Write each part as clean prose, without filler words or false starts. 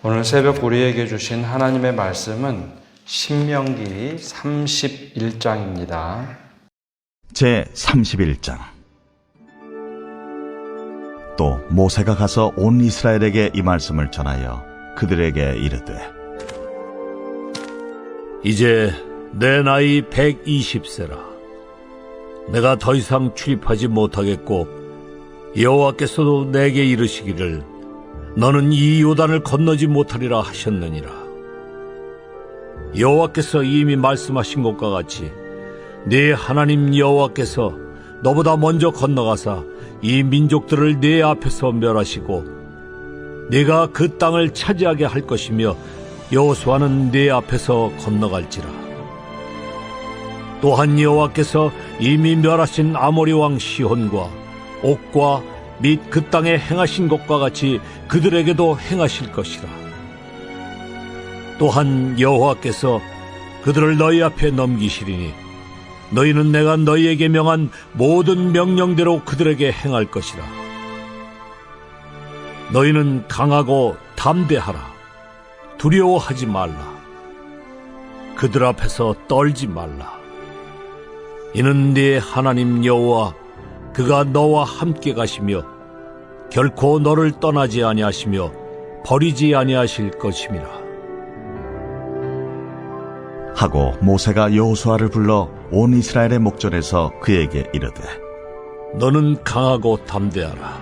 오늘 새벽 우리에게 주신 하나님의 말씀은 신명기 31장입니다. 제 31장. 또 모세가 가서 온 이스라엘에게 이 말씀을 전하여 그들에게 이르되, 이제 내 나이 120세라. 내가 더 이상 출입하지 못하겠고 여호와께서도 내게 이르시기를 너는 이 요단을 건너지 못하리라 하셨느니라. 여호와께서 이미 말씀하신 것과 같이 네 하나님 여호와께서 너보다 먼저 건너가사 이 민족들을 네 앞에서 멸하시고 네가 그 땅을 차지하게 할 것이며 여호수아는 네 앞에서 건너갈지라. 또한 여호와께서 이미 멸하신 아모리 왕 시혼과 옥과 및 그 땅에 행하신 것과 같이 그들에게도 행하실 것이라. 또한 여호와께서 그들을 너희 앞에 넘기시리니 너희는 내가 너희에게 명한 모든 명령대로 그들에게 행할 것이라. 너희는 강하고 담대하라. 두려워하지 말라. 그들 앞에서 떨지 말라. 이는 네 하나님 여호와 그가 너와 함께 가시며 결코 너를 떠나지 아니하시며 버리지 아니하실 것임이라. 하고 모세가 여호수아를 불러 온 이스라엘의 목전에서 그에게 이르되, 너는 강하고 담대하라.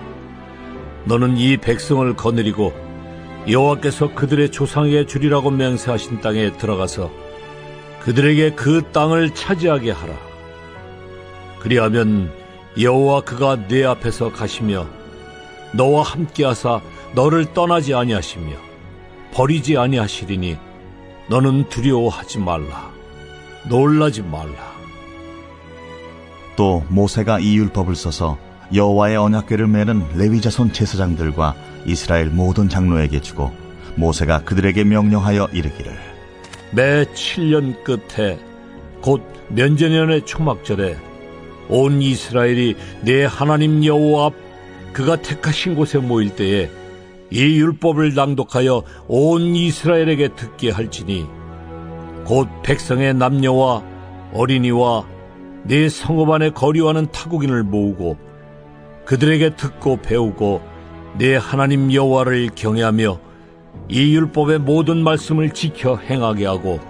너는 이 백성을 거느리고 여호와께서 그들의 조상에게 주리라고 맹세하신 땅에 들어가서 그들에게 그 땅을 차지하게 하라. 그리하면 여호와 그가 네 앞에서 가시며 너와 함께하사 너를 떠나지 아니하시며 버리지 아니하시리니 너는 두려워하지 말라. 놀라지 말라. 또 모세가 이 율법을 써서 여호와의 언약궤를 매는 레위 자손 제사장들과 이스라엘 모든 장로에게 주고 모세가 그들에게 명령하여 이르기를, 매 7년 끝에 곧 면제년의 초막절에 온 이스라엘이 내 하나님 여호와 앞 그가 택하신 곳에 모일 때에 이 율법을 낭독하여 온 이스라엘에게 듣게 할지니 곧 백성의 남녀와 어린이와 네 성읍 안에 거류하는 타국인을 모으고 그들에게 듣고 배우고 네 하나님 여호와를 경외하며 이 율법의 모든 말씀을 지켜 행하게 하고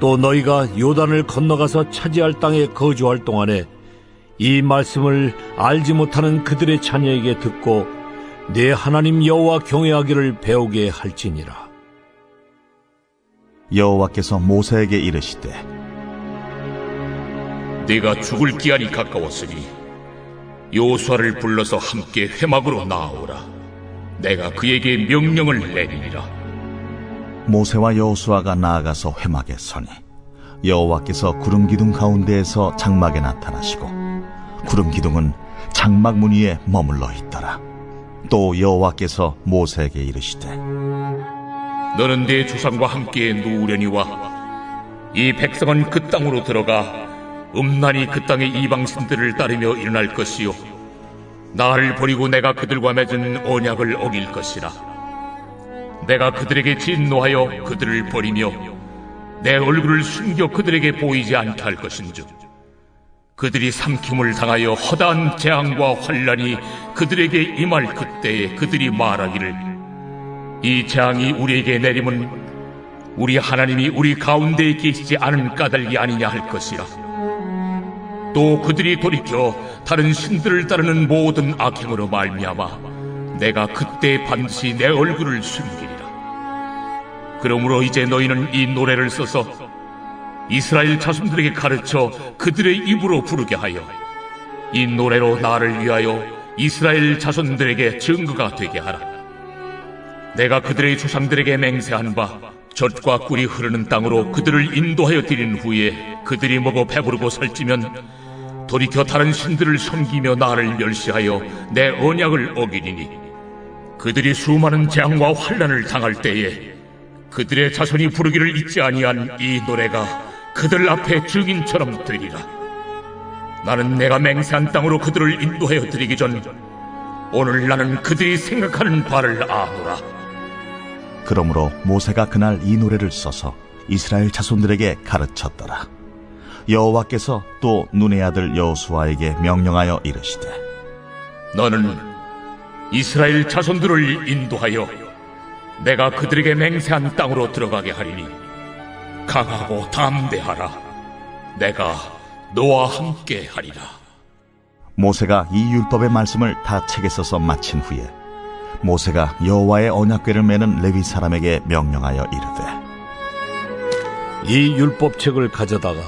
또 너희가 요단을 건너가서 차지할 땅에 거주할 동안에 이 말씀을 알지 못하는 그들의 자녀에게 듣고 네 하나님 여호와 경외하기를 배우게 할지니라. 여호와께서 모세에게 이르시되, 네가 죽을 기한이 가까웠으니 여호수아를 불러서 함께 회막으로 나아오라. 내가 그에게 명령을 내리리라. 모세와 여호수아가 나아가서 회막에 서니 여호와께서 구름 기둥 가운데에서 장막에 나타나시고 구름 기둥은 장막 문 위에 머물러 있더라. 또 여호와께서 모세에게 이르시되, 너는 네 조상과 함께 누우려니와 이 백성은 그 땅으로 들어가 음란히 그 땅의 이방신들을 따르며 일어날 것이요 나를 버리고 내가 그들과 맺은 언약을 어길 것이라. 내가 그들에게 진노하여 그들을 버리며 내 얼굴을 숨겨 그들에게 보이지 않게 할 것인즉 그들이 삼킴을 당하여 허다한 재앙과 환난이 그들에게 임할 그때에 그들이 말하기를 이 재앙이 우리에게 내림은 우리 하나님이 우리 가운데에 계시지 않은 까닭이 아니냐 할 것이라. 또 그들이 돌이켜 다른 신들을 따르는 모든 악행으로 말미암아 내가 그때 반드시 내 얼굴을 숨기리라. 그러므로 이제 너희는 이 노래를 써서 이스라엘 자손들에게 가르쳐 그들의 입으로 부르게 하여 이 노래로 나를 위하여 이스라엘 자손들에게 증거가 되게 하라. 내가 그들의 조상들에게 맹세한 바 젖과 꿀이 흐르는 땅으로 그들을 인도하여 드린 후에 그들이 먹어 배부르고 살찌면 돌이켜 다른 신들을 섬기며 나를 멸시하여 내 언약을 어기리니 그들이 수많은 재앙과 환난을 당할 때에 그들의 자손이 부르기를 잊지 아니한 이 노래가 그들 앞에 증인처럼 되리라. 나는 내가 맹세한 땅으로 그들을 인도하여 드리기 전 오늘 나는 그들이 생각하는 바를 아노라. 그러므로 모세가 그날 이 노래를 써서 이스라엘 자손들에게 가르쳤더라. 여호와께서 또 눈의 아들 여호수아에게 명령하여 이르시되 너는 이스라엘 자손들을 인도하여 내가 그들에게 맹세한 땅으로 들어가게 하리니 강하고 담대하라. 내가 너와 함께 하리라. 모세가 이 율법의 말씀을 다 책에 써서 마친 후에 모세가 여호와의 언약궤를 매는 레위 사람에게 명령하여 이르되 이 율법책을 가져다가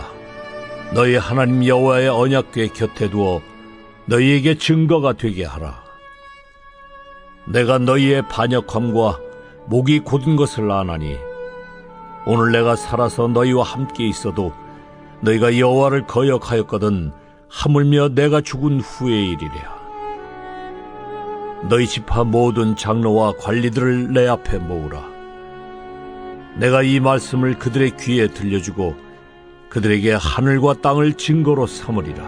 너희 하나님 여호와의 언약궤 곁에 두어 너희에게 증거가 되게 하라. 내가 너희의 반역함과 목이 곧은 것을 아나니 오늘 내가 살아서 너희와 함께 있어도 너희가 여호와를 거역하였거든 하물며 내가 죽은 후의 일이랴. 너희 지파 모든 장로와 관리들을 내 앞에 모으라. 내가 이 말씀을 그들의 귀에 들려주고 그들에게 하늘과 땅을 증거로 삼으리라.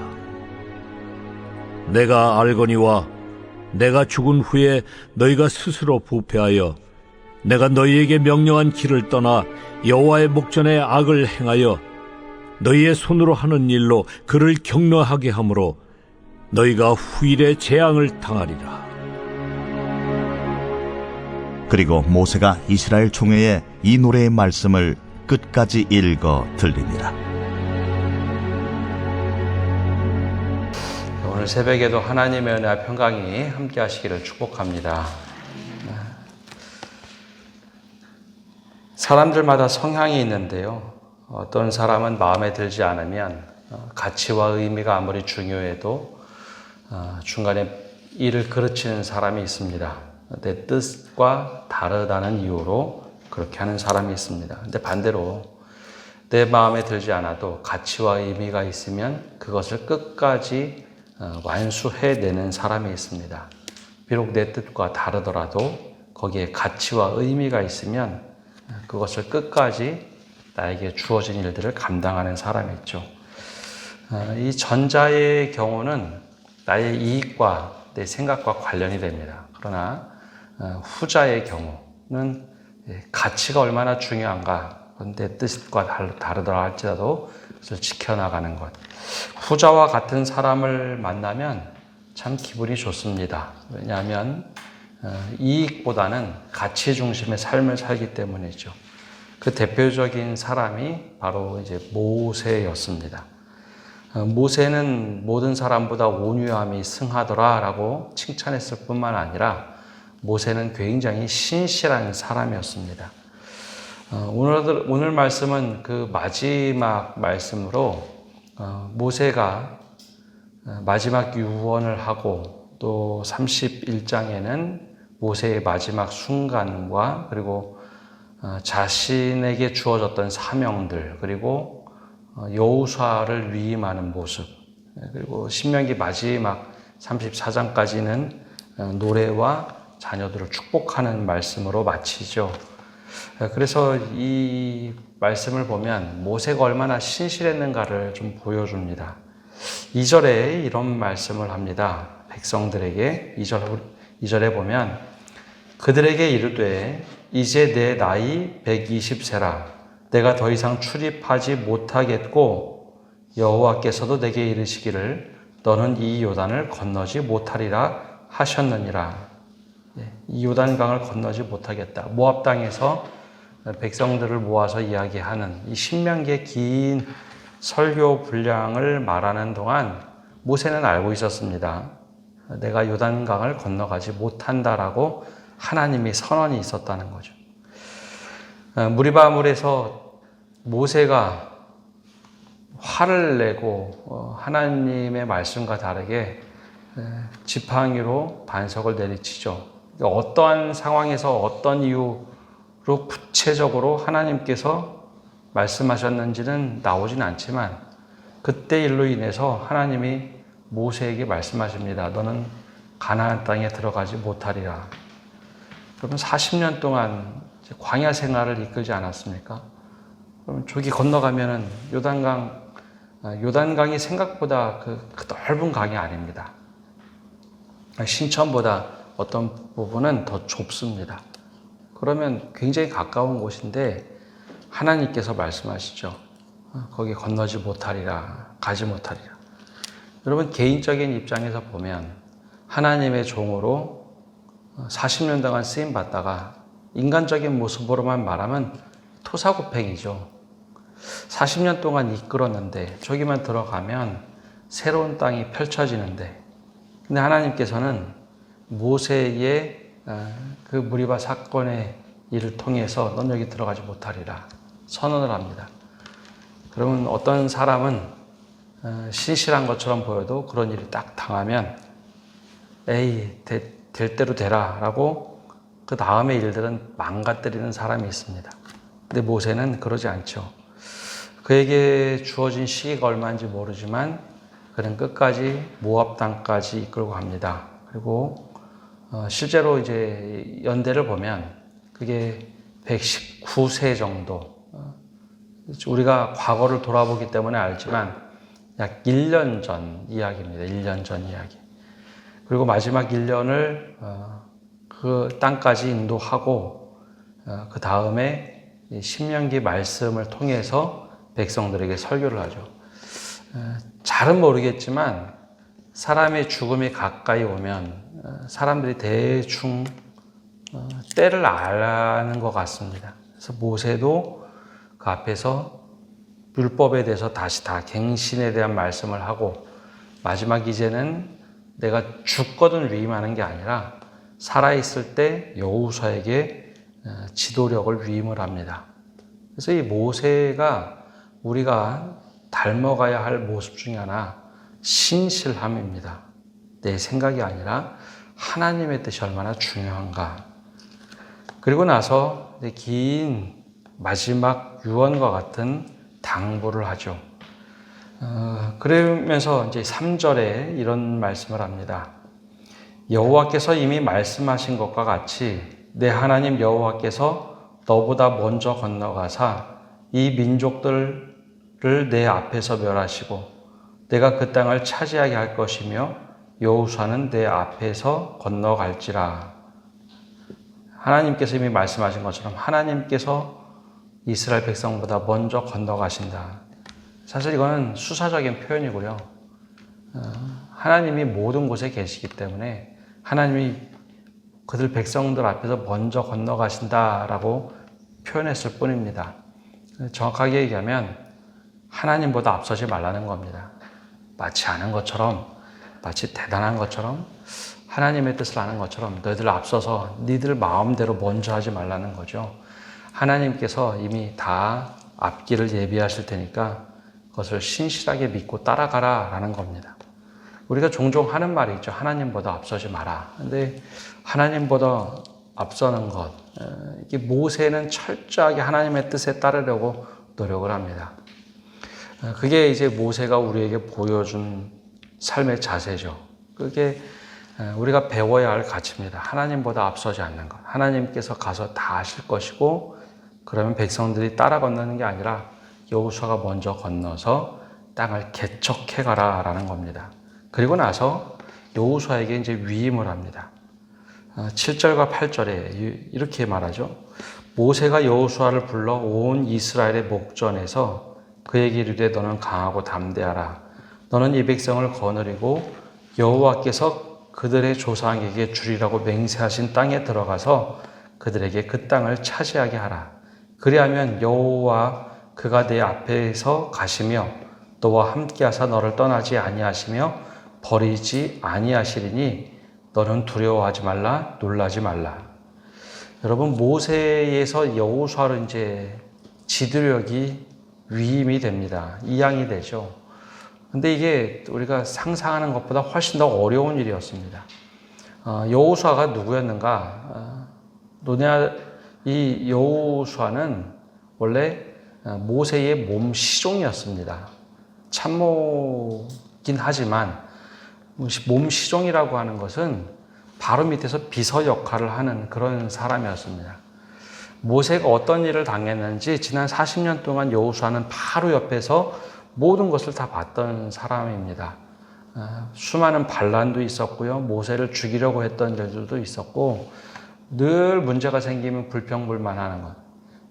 내가 알거니와 내가 죽은 후에 너희가 스스로 부패하여 내가 너희에게 명령한 길을 떠나 여호와의 목전에 악을 행하여 너희의 손으로 하는 일로 그를 격노하게 하므로 너희가 후일에 재앙을 당하리라. 그리고 모세가 이스라엘 총회에 이 노래의 말씀을 끝까지 읽어 들리니라. 오늘 새벽에도 하나님의 은혜와 평강이 함께 하시기를 축복합니다. 사람들마다 성향이 있는데요. 어떤 사람은 마음에 들지 않으면 가치와 의미가 아무리 중요해도 중간에 일을 그르치는 사람이 있습니다. 내 뜻과 다르다는 이유로 그렇게 하는 사람이 있습니다. 근데 반대로 내 마음에 들지 않아도 가치와 의미가 있으면 그것을 끝까지 완수해내는 사람이 있습니다. 비록 내 뜻과 다르더라도 거기에 가치와 의미가 있으면 그것을 끝까지 나에게 주어진 일들을 감당하는 사람이 있죠. 이 전자의 경우는 나의 이익과 내 생각과 관련이 됩니다. 그러나 후자의 경우는 가치가 얼마나 중요한가, 내 뜻과 다르더라 할지라도 그것을 지켜나가는 것. 후자와 같은 사람을 만나면 참 기분이 좋습니다. 왜냐하면 이익보다는 가치 중심의 삶을 살기 때문이죠. 그 대표적인 사람이 바로 이제 모세였습니다. 모세는 모든 사람보다 온유함이 승하더라라고 칭찬했을 뿐만 아니라 모세는 굉장히 신실한 사람이었습니다. 오늘 말씀은 그 마지막 말씀으로 모세가 마지막 유언을 하고 또 31장에는 모세의 마지막 순간과 그리고 자신에게 주어졌던 사명들 그리고 여호수아를 위임하는 모습 그리고 신명기 마지막 34장까지는 노래와 자녀들을 축복하는 말씀으로 마치죠. 그래서 이 말씀을 보면 모세가 얼마나 신실했는가를 좀 보여줍니다. 2절에 이런 말씀을 합니다. 백성들에게 2절에 보면 그들에게 이르되 이제 내 나이 120세라 내가 더 이상 출입하지 못하겠고 여호와께서도 내게 이르시기를 너는 이 요단을 건너지 못하리라 하셨느니라. 이 요단강을 건너지 못하겠다. 모압 땅에서 백성들을 모아서 이야기하는 이 신명기의 긴 설교 분량을 말하는 동안 모세는 알고 있었습니다. 내가 요단강을 건너가지 못한다라고 하나님이 선언이 있었다는 거죠. 무리바물에서 모세가 화를 내고 하나님의 말씀과 다르게 지팡이로 반석을 내리치죠. 어떠한 상황에서 어떤 이유로 구체적으로 하나님께서 말씀하셨는지는 나오진 않지만 그때 일로 인해서 하나님이 모세에게 말씀하십니다. 너는 가나안 땅에 들어가지 못하리라. 그러면 40년 동안 광야 생활을 이끌지 않았습니까? 그럼 저기 건너가면은 요단강이 생각보다 그 넓은 강이 아닙니다. 신천보다 어떤 부분은 더 좁습니다. 그러면 굉장히 가까운 곳인데 하나님께서 말씀하시죠. 거기 건너지 못하리라, 가지 못하리라. 여러분, 개인적인 입장에서 보면 하나님의 종으로 40년 동안 쓰임 받다가 인간적인 모습으로만 말하면 토사구팽이죠. 40년 동안 이끌었는데 저기만 들어가면 새로운 땅이 펼쳐지는데, 근데 하나님께서는 모세의 그 무리바 사건의 일을 통해서 넌 여기 들어가지 못하리라 선언을 합니다. 그러면 어떤 사람은 신실한 것처럼 보여도 그런 일이 딱 당하면 에이, 될 대로 되라 라고 그 다음의 일들은 망가뜨리는 사람이 있습니다. 근데 모세는 그러지 않죠. 그에게 주어진 시기가 얼마인지 모르지만 그는 끝까지 모압 땅까지 이끌고 갑니다. 그리고 실제로 이제 연대를 보면 그게 119세 정도. 우리가 과거를 돌아보기 때문에 알지만 약 1년 전 이야기입니다. 1년 전 이야기. 그리고 마지막 1년을 그 땅까지 인도하고 그 다음에 신명기 말씀을 통해서 백성들에게 설교를 하죠. 잘은 모르겠지만 사람의 죽음이 가까이 오면 사람들이 대충 때를 아는 것 같습니다. 그래서 모세도 그 앞에서 율법에 대해서 다시 다 갱신에 대한 말씀을 하고 마지막 이제는 내가 죽거든 위임하는 게 아니라 살아있을 때 여호수아에게 지도력을 위임을 합니다. 그래서 이 모세가 우리가 닮아가야 할 모습 중에 하나 신실함입니다. 내 생각이 아니라 하나님의 뜻이 얼마나 중요한가. 그리고 나서 긴 마지막 유언과 같은 당부를 하죠. 그러면서 이제 3절에 이런 말씀을 합니다. 여호와께서 이미 말씀하신 것과 같이 내 하나님 여호와께서 너보다 먼저 건너가사 이 민족들을 내 앞에서 멸하시고 내가 그 땅을 차지하게 할 것이며 여호수아는 내 앞에서 건너갈지라. 하나님께서 이미 말씀하신 것처럼 하나님께서 이스라엘 백성보다 먼저 건너가신다. 사실 이거는 수사적인 표현이고요. 하나님이 모든 곳에 계시기 때문에 하나님이 그들 백성들 앞에서 먼저 건너가신다라고 표현했을 뿐입니다. 정확하게 얘기하면 하나님보다 앞서지 말라는 겁니다. 마치 아는 것처럼, 마치 대단한 것처럼, 하나님의 뜻을 아는 것처럼 너희들 앞서서 니들 마음대로 먼저 하지 말라는 거죠. 하나님께서 이미 다 앞길을 예비하실 테니까 그것을 신실하게 믿고 따라가라 라는 겁니다. 우리가 종종 하는 말이 있죠. 하나님보다 앞서지 마라. 근데 하나님보다 앞서는 것, 이게 모세는 철저하게 하나님의 뜻에 따르려고 노력을 합니다. 그게 이제 모세가 우리에게 보여준 삶의 자세죠. 그게 우리가 배워야 할 가치입니다. 하나님보다 앞서지 않는 것. 하나님께서 가서 다 하실 것이고 그러면 백성들이 따라 건너는 게 아니라 여호수아가 먼저 건너서 땅을 개척해 가라라는 겁니다. 그리고 나서 여호수아에게 이제 위임을 합니다. 7절과 8절에 이렇게 말하죠. 모세가 여호수아를 불러 온 이스라엘의 목전에서 그에게 이르되 너는 강하고 담대하라. 너는 이 백성을 거느리고 여호와께서 그들의 조상에게 주리라고 맹세하신 땅에 들어가서 그들에게 그 땅을 차지하게 하라. 그리하면 여호와 그가 내 앞에서 가시며 너와 함께하사 너를 떠나지 아니하시며 버리지 아니하시리니 너는 두려워하지 말라 놀라지 말라. 여러분, 모세에서 여호수아로 이제 지도력이 위임이 됩니다. 이양이 되죠. 근데 이게 우리가 상상하는 것보다 훨씬 더 어려운 일이었습니다. 여호수아가 누구였는가? 이 여호수아는 원래 모세의 몸 시종이었습니다. 참모긴 하지만 몸 시종이라고 하는 것은 바로 밑에서 비서 역할을 하는 그런 사람이었습니다. 모세가 어떤 일을 당했는지 지난 40년 동안 여호수아는 바로 옆에서 모든 것을 다 봤던 사람입니다. 수많은 반란도 있었고요. 모세를 죽이려고 했던 일들도 있었고 늘 문제가 생기면 불평불만하는 것.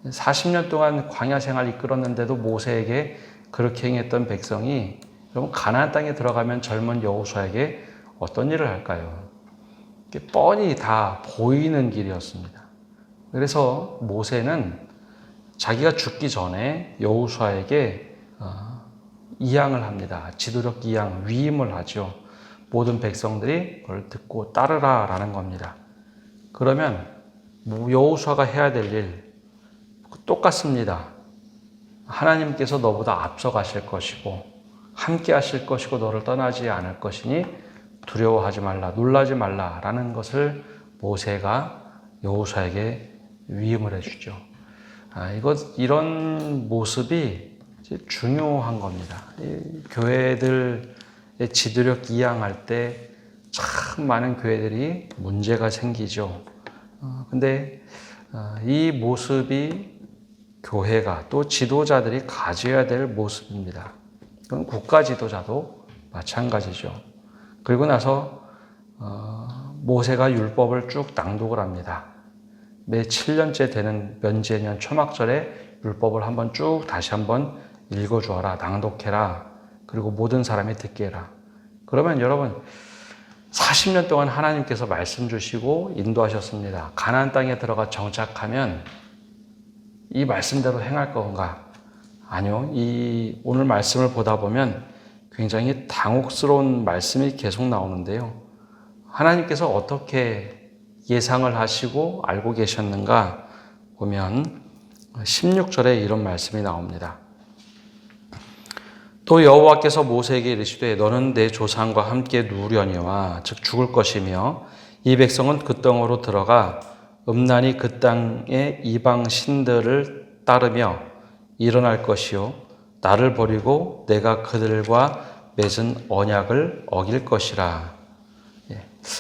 40년 동안 광야 생활 이끌었는데도 모세에게 그렇게 행했던 백성이 여러분 가나안 땅에 들어가면 젊은 여호수아에게 어떤 일을 할까요? 이게 뻔히 다 보이는 길이었습니다. 그래서 모세는 자기가 죽기 전에 여호수아에게 이양을 합니다. 지도력 이양, 위임을 하죠. 모든 백성들이 그걸 듣고 따르라라는 겁니다. 그러면 여호수아가 해야 될 일 똑같습니다. 하나님께서 너보다 앞서가실 것이고 함께 하실 것이고 너를 떠나지 않을 것이니 두려워하지 말라, 놀라지 말라라는 것을 모세가 여호수아에게 위임을 해주죠. 이런 모습이 중요한 겁니다. 교회들의 지도력 이양할 때 참 많은 교회들이 문제가 생기죠. 근데 이 모습이 교회가 또 지도자들이 가져야 될 모습입니다. 그건 국가 지도자도 마찬가지죠. 그리고 나서 모세가 율법을 쭉 낭독을 합니다. 매 7년째 되는 면제년 초막절에 율법을 한번 쭉 다시 한번 읽어주어라, 낭독해라. 그리고 모든 사람이 듣게 해라. 그러면 여러분 40년 동안 하나님께서 말씀 주시고 인도하셨습니다. 가나안 땅에 들어가 정착하면 이 말씀대로 행할 건가? 아니요. 이 오늘 말씀을 보다 보면 굉장히 당혹스러운 말씀이 계속 나오는데요. 하나님께서 어떻게 예상을 하시고 알고 계셨는가 보면 16절에 이런 말씀이 나옵니다. 또 여호와께서 모세에게 이르시되 너는 내 조상과 함께 누우려니와 즉 죽을 것이며 이 백성은 그 땅으로 들어가 음란히 그 땅의 이방 신들을 따르며 일어날 것이요 나를 버리고 내가 그들과 맺은 언약을 어길 것이라.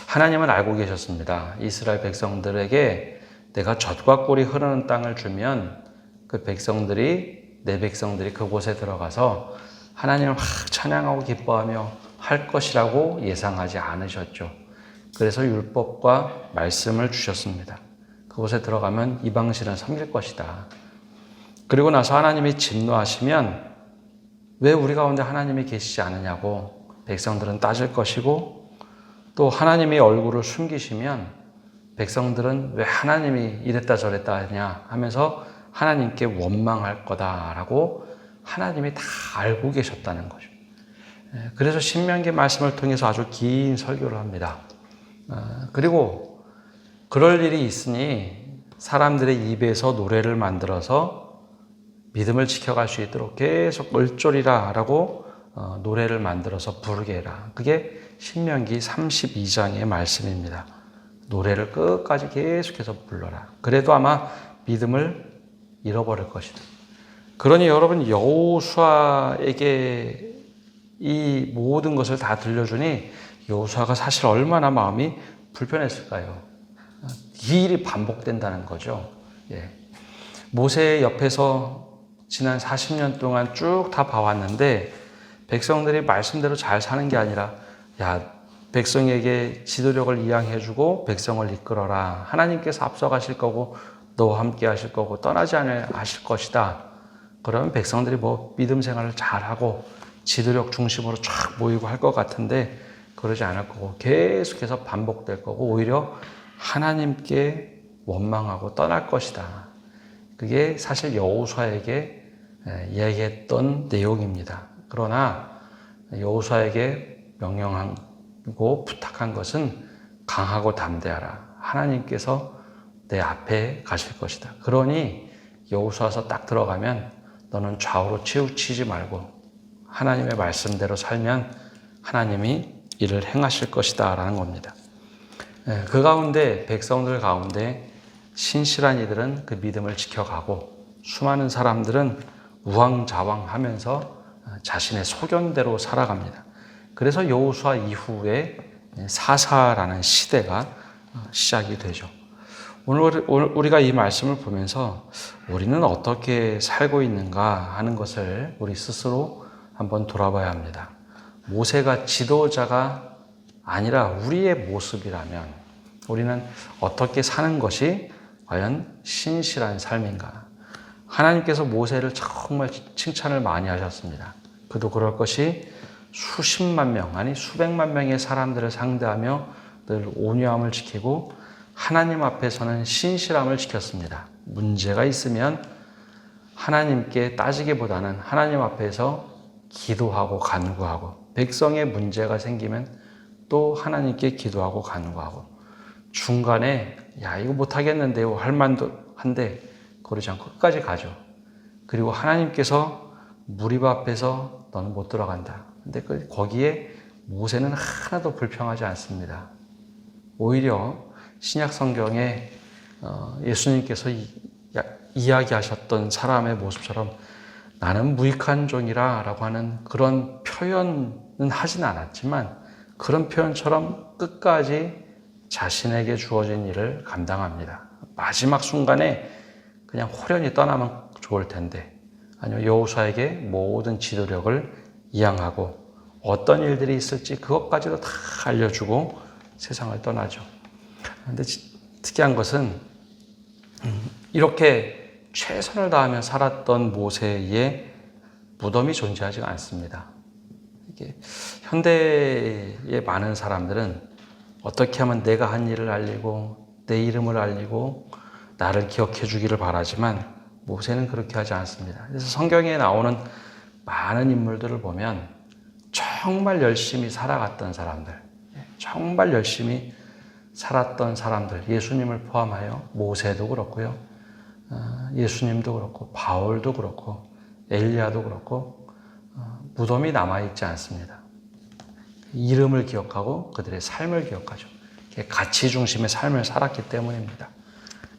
하나님은 알고 계셨습니다. 이스라엘 백성들에게 내가 젖과 꿀이 흐르는 땅을 주면 그 백성들이 내 백성들이 그곳에 들어가서 하나님을 확 찬양하고 기뻐하며 할 것이라고 예상하지 않으셨죠. 그래서 율법과 말씀을 주셨습니다. 그곳에 들어가면 이방신을 섬길 것이다. 그리고 나서 하나님이 진노하시면 왜 우리 가운데 하나님이 계시지 않느냐고 백성들은 따질 것이고 또 하나님의 얼굴을 숨기시면 백성들은 왜 하나님이 이랬다 저랬다 하냐 하면서 하나님께 원망할 거다라고 하나님이 다 알고 계셨다는 거죠. 그래서 신명기 말씀을 통해서 아주 긴 설교를 합니다. 그리고 그럴 일이 있으니 사람들의 입에서 노래를 만들어서 믿음을 지켜갈 수 있도록 계속 을조리라 라고 노래를 만들어서 부르게 해라. 그게 신명기 32장의 말씀입니다. 노래를 끝까지 계속해서 불러라. 그래도 아마 믿음을 잃어버릴 것이다. 그러니 여러분 여호수아에게 이 모든 것을 다 들려주니 여호수아가 사실 얼마나 마음이 불편했을까요? 이 일이 반복된다는 거죠. 모세 옆에서 지난 40년 동안 쭉 다 봐왔는데 백성들이 말씀대로 잘 사는 게 아니라 백성에게 지도력을 이양해주고 백성을 이끌어라. 하나님께서 앞서가실 거고 너와 함께 하실 거고 떠나지 않을 하실 것이다. 그러면 백성들이 믿음 생활을 잘하고 지도력 중심으로 쫙 모이고 할 것 같은데 그러지 않을 거고 계속해서 반복될 거고 오히려 하나님께 원망하고 떠날 것이다. 그게 사실 여호수아에게 이야기했던 내용입니다. 그러나 여호수아에게 명령하고 부탁한 것은 강하고 담대하라. 하나님께서 내 앞에 가실 것이다. 그러니 여호수아서 딱 들어가면 너는 좌우로 치우치지 말고 하나님의 말씀대로 살면 하나님이 이를 행하실 것이다 라는 겁니다. 그 가운데 백성들 가운데 신실한 이들은 그 믿음을 지켜가고 수많은 사람들은 우왕좌왕하면서 자신의 소견대로 살아갑니다. 그래서 여호수아 이후에 사사라는 시대가 시작이 되죠. 오늘 우리가 이 말씀을 보면서 우리는 어떻게 살고 있는가 하는 것을 우리 스스로 한번 돌아봐야 합니다. 모세가 지도자가 아니라 우리의 모습이라면 우리는 어떻게 사는 것이 과연 신실한 삶인가? 하나님께서 모세를 정말 칭찬을 많이 하셨습니다. 그도 그럴 것이 수십만 명, 아니 수백만 명의 사람들을 상대하며 늘 온유함을 지키고 하나님 앞에서는 신실함을 지켰습니다. 문제가 있으면 하나님께 따지기보다는 하나님 앞에서 기도하고 간구하고, 백성의 문제가 생기면 또 하나님께 기도하고 간구하고, 중간에 야 이거 못하겠는데요 할 만도 한데 그러지 않고 끝까지 가죠. 그리고 하나님께서 무리바 앞에서 너는 못 들어간다. 근데 거기에 모세는 하나도 불평하지 않습니다. 오히려 신약 성경에 예수님께서 이야기하셨던 사람의 모습처럼 나는 무익한 종이라 라고 하는 그런 표현은 하진 않았지만, 그런 표현처럼 끝까지 자신에게 주어진 일을 감당합니다. 마지막 순간에 그냥 호련히 떠나면 좋을 텐데, 아니면 여호수아에게 모든 지도력을 이양하고 어떤 일들이 있을지 그것까지도 다 알려주고 세상을 떠나죠. 그런데 특이한 것은 이렇게 최선을 다하며 살았던 모세의 무덤이 존재하지 않습니다. 이게 현대의 많은 사람들은 어떻게 하면 내가 한 일을 알리고 내 이름을 알리고 나를 기억해 주기를 바라지만, 모세는 그렇게 하지 않습니다. 그래서 성경에 나오는 많은 인물들을 보면 정말 열심히 살아갔던 사람들, 정말 열심히 살았던 사람들, 예수님을 포함하여 모세도 그렇고요, 예수님도 그렇고 바울도 그렇고 엘리야도 그렇고 무덤이 남아있지 않습니다. 이름을 기억하고 그들의 삶을 기억하죠. 가치 중심의 삶을 살았기 때문입니다.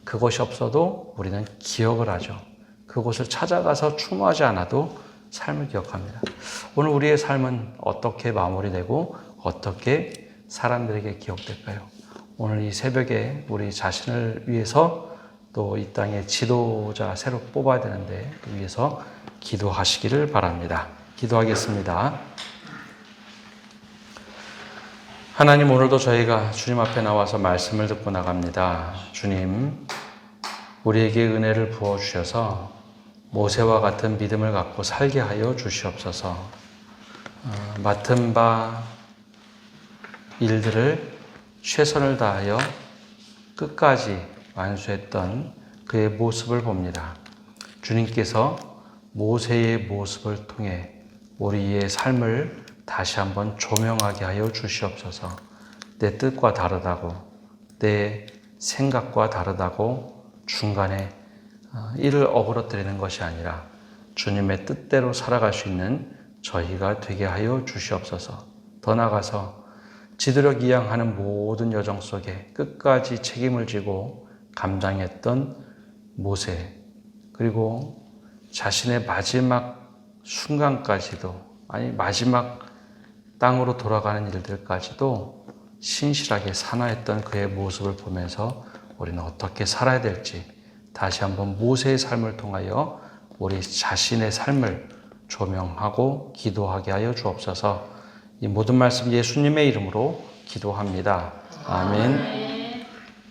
그것이 없어도 우리는 기억을 하죠. 그곳을 찾아가서 추모하지 않아도 삶을 기억합니다. 오늘 우리의 삶은 어떻게 마무리되고 어떻게 사람들에게 기억될까요? 오늘 이 새벽에 우리 자신을 위해서, 또 이 땅의 지도자 새로 뽑아야 되는데 그 위해서 기도하시기를 바랍니다. 기도하겠습니다. 하나님, 오늘도 저희가 주님 앞에 나와서 말씀을 듣고 나갑니다. 주님, 우리에게 은혜를 부어주셔서 모세와 같은 믿음을 갖고 살게 하여 주시옵소서. 맡은 바 일들을 최선을 다하여 끝까지 완수했던 그의 모습을 봅니다. 주님께서 모세의 모습을 통해 우리의 삶을 다시 한번 조명하게 하여 주시옵소서. 내 뜻과 다르다고, 내 생각과 다르다고 중간에 이를 어그러뜨리는 것이 아니라 주님의 뜻대로 살아갈 수 있는 저희가 되게 하여 주시옵소서. 더 나아가서 지도력 이양하는 모든 여정 속에 끝까지 책임을 지고 감당했던 모세, 그리고 자신의 마지막 순간까지도, 아니 마지막 땅으로 돌아가는 일들까지도 신실하게 산화했던 그의 모습을 보면서 우리는 어떻게 살아야 될지 다시 한번 모세의 삶을 통하여 우리 자신의 삶을 조명하고 기도하게 하여 주옵소서. 이 모든 말씀 예수님의 이름으로 기도합니다. 아멘.